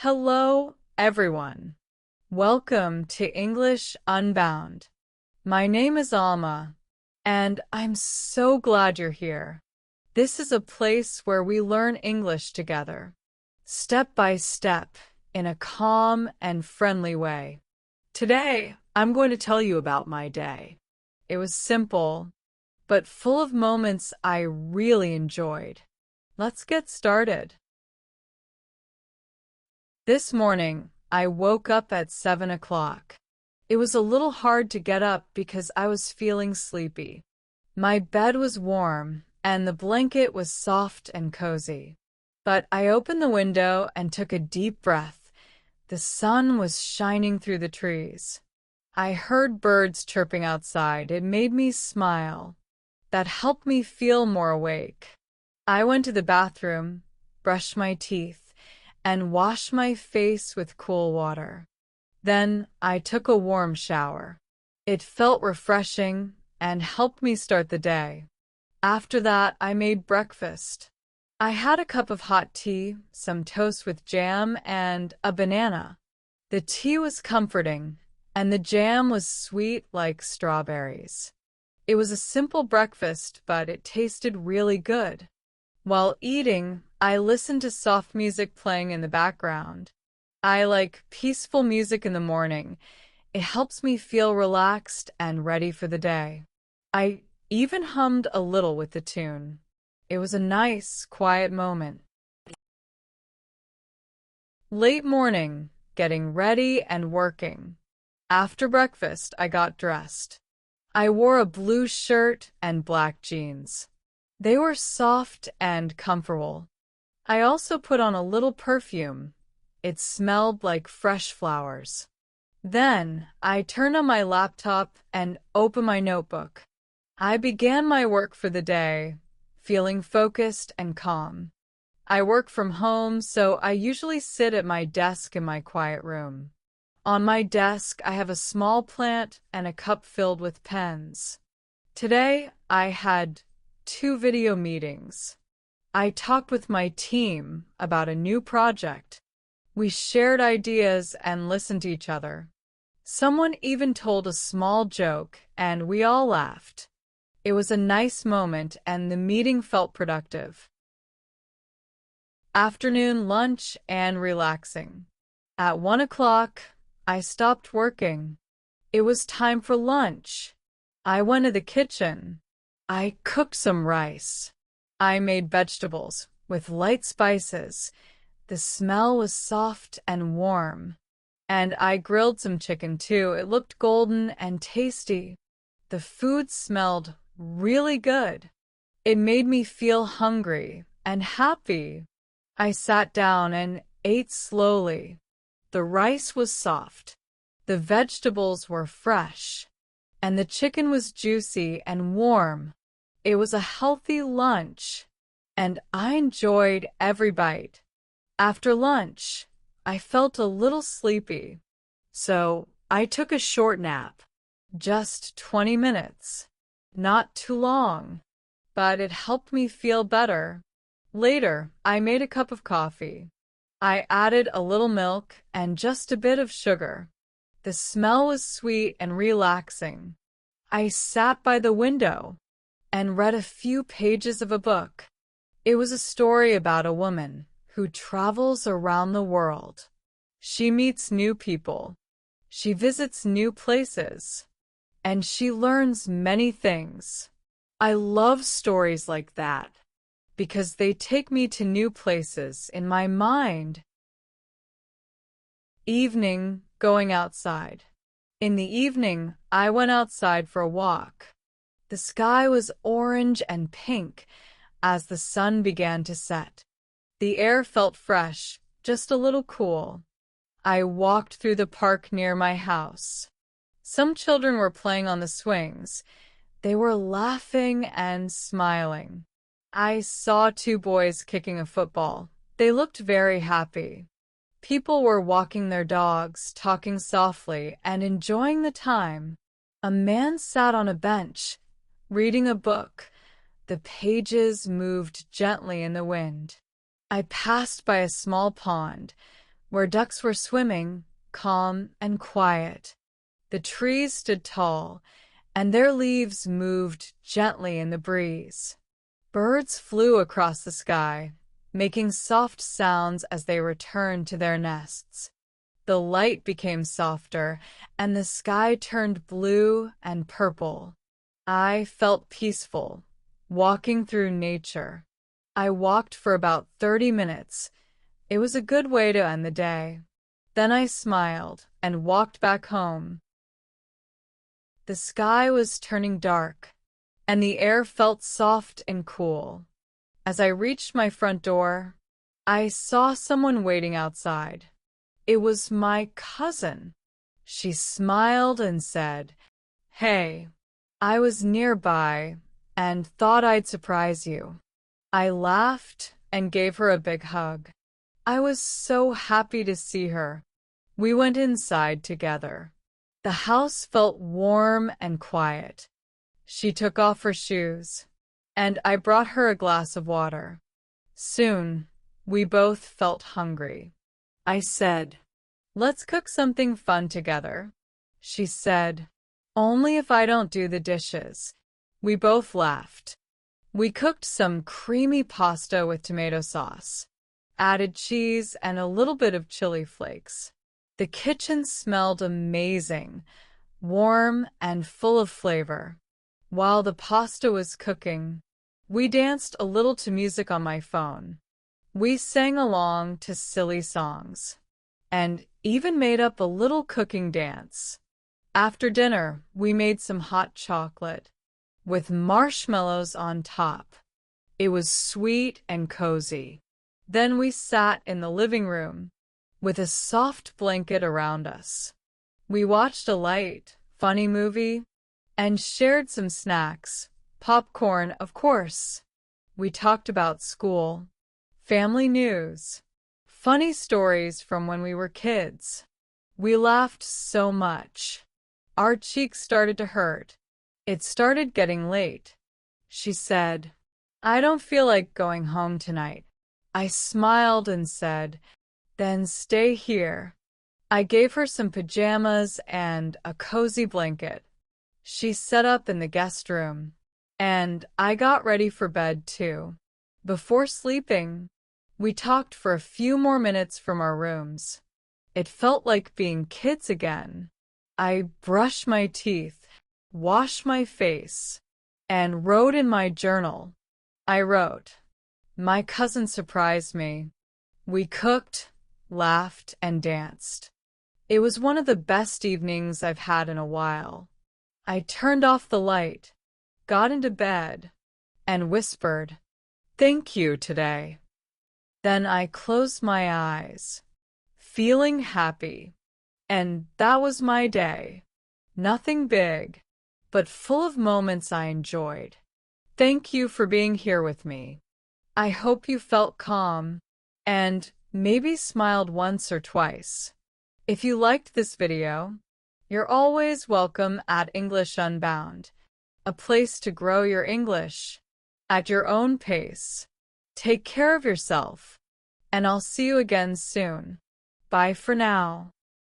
Hello, everyone. Welcome to English Unbound. My name is Alma, and I'm so glad you're here. This is a place where we learn English together, step by step, in a calm and friendly way. Today, I'm going to tell you about my day. It was simple, but full of moments I really enjoyed. Let's get started. This morning, I woke up at 7 o'clock. It was a little hard to get up because I was feeling sleepy. My bed was warm, and the blanket was soft and cozy. But I opened the window and took a deep breath. The sun was shining through the trees. I heard birds chirping outside. It made me smile. That helped me feel more awake. I went to the bathroom, brushed my teeth, and washed my face with cool water. Then I took a warm shower. It felt refreshing and helped me start the day. After that, I made breakfast. I had a cup of hot tea, some toast with jam, and a banana. The tea was comforting, and the jam was sweet like strawberries. It was a simple breakfast, but it tasted really good. While eating, I listened to soft music playing in the background. I like peaceful music in the morning. It helps me feel relaxed and ready for the day. I even hummed a little with the tune. It was a nice, quiet moment. Late morning, getting ready and working. After breakfast, I got dressed. I wore a blue shirt and black jeans. They were soft and comfortable. I also put on a little perfume. It smelled like fresh flowers. Then I turned on my laptop and opened my notebook. I began my work for the day, feeling focused and calm. I work from home, so I usually sit at my desk in my quiet room. On my desk, I have a small plant and a cup filled with pens. Today, I had 2 video meetings. I talked with my team about a new project. We shared ideas and listened to each other. Someone even told a small joke, and we all laughed. It was a nice moment, and the meeting felt productive. Afternoon lunch and relaxing. At 1 o'clock, I stopped working. It was time for lunch. I went to the kitchen. I cooked some rice. I made vegetables with light spices. The smell was soft and warm. And I grilled some chicken too. It looked golden and tasty. The food smelled really good. It made me feel hungry and happy. I sat down and ate slowly. The rice was soft. The vegetables were fresh. And the chicken was juicy and warm. It was a healthy lunch, and I enjoyed every bite. After lunch, I felt a little sleepy, so I took a short nap. Just 20 minutes. Not too long, but it helped me feel better. Later, I made a cup of coffee. I added a little milk and just a bit of sugar. The smell was sweet and relaxing. I sat by the window and read a few pages of a book. It was a story about a woman who travels around the world. She meets new people. She visits new places. And she learns many things. I love stories like that because they take me to new places in my mind. Evening, going outside. In the evening, I went outside for a walk. The sky was orange and pink as the sun began to set. The air felt fresh, just a little cool. I walked through the park near my house. Some children were playing on the swings. They were laughing and smiling. I saw 2 boys kicking a football. They looked very happy. People were walking their dogs, talking softly, and enjoying the time. A man sat on a bench, reading a book. The pages moved gently in the wind. I passed by a small pond. where ducks were swimming, calm and quiet. The trees stood tall, and their leaves moved gently in the breeze. Birds flew across the sky, making soft sounds as they returned to their nests. The light became softer, and the sky turned blue and purple. I felt peaceful, walking through nature. I walked for about 30 minutes. It was a good way to end the day. Then I smiled and walked back home. The sky was turning dark, and the air felt soft and cool. As I reached my front door, I saw someone waiting outside. It was my cousin. She smiled and said, "Hey, I was nearby and thought I'd surprise you." I laughed and gave her a big hug. I was so happy to see her. We went inside together. The house felt warm and quiet. She took off her shoes, and I brought her a glass of water. Soon, we both felt hungry. I said, "Let's cook something fun together." She said, "Only if I don't do the dishes." We both laughed. We cooked some creamy pasta with tomato sauce, added cheese and a little bit of chili flakes. The kitchen smelled amazing, warm and full of flavor. While the pasta was cooking, we danced a little to music on my phone. We sang along to silly songs, and even made up a little cooking dance. After dinner, we made some hot chocolate with marshmallows on top. It was sweet and cozy. Then we sat in the living room with a soft blanket around us. We watched a light, funny movie and shared some snacks, popcorn, of course. We talked about school, family news, funny stories from when we were kids. We laughed so much. Our cheeks started to hurt. It started getting late. She said, "I don't feel like going home tonight." I smiled and said, "Then stay here." I gave her some pajamas and a cozy blanket. She set up in the guest room, and I got ready for bed too. Before sleeping, we talked for a few more minutes from our rooms. It felt like being kids again. I brushed my teeth, washed my face, and wrote in my journal. I wrote, "My cousin surprised me. We cooked, laughed, and danced. It was one of the best evenings I've had in a while." I turned off the light, got into bed, and whispered, "Thank you today." Then I closed my eyes, feeling happy. And that was my day. Nothing big, but full of moments I enjoyed. Thank you for being here with me. I hope you felt calm and maybe smiled once or twice. If you liked this video, you're always welcome at English Unbound, a place to grow your English at your own pace. Take care of yourself, and I'll see you again soon. Bye for now.